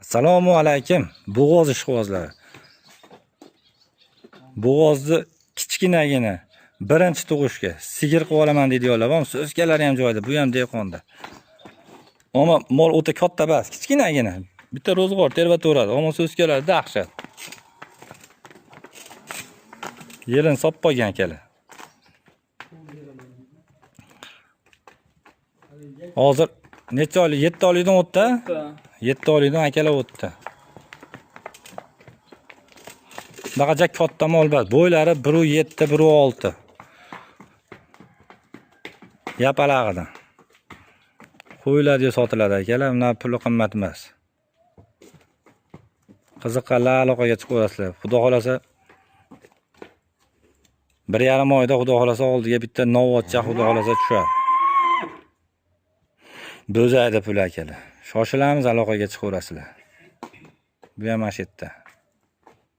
Assalomu alaykum. Bo'g'oz ishqibozlari. Bo'g'ozni kichkinagina birinchi tug'ishga sigir qilib olaman deydiganlar bor. So'zkalari ham joyida, bu ham dehqonda. Ammo mol o'ta katta emas, kichkinagina. Bitta ro'zg'or terba to'radi, ammo so'zkalari dahshat. Yelin sop qo'ygan akalar. Hozir necha oylik? 7 oylikdan o'tdi. 7 oylikdan akalar o'tdi. Baqaja katta mol bor. Bo'ylari 1.7, 1.6. Yapalag'idan. Qo'yiladi sotiladi akalar, bunlar puli qimmat emas. Qiziqqanlar aloqaga chiqaverasizlar. Xudo xolasa 1,5 oyda xudo xolasa oldiga bitta novotcha xudo xolasa tushadi. Bo'zaydi pul akalar. Shoshilamiz, aloqaga chiqaverasizlar. Bu ham mana shu yerda.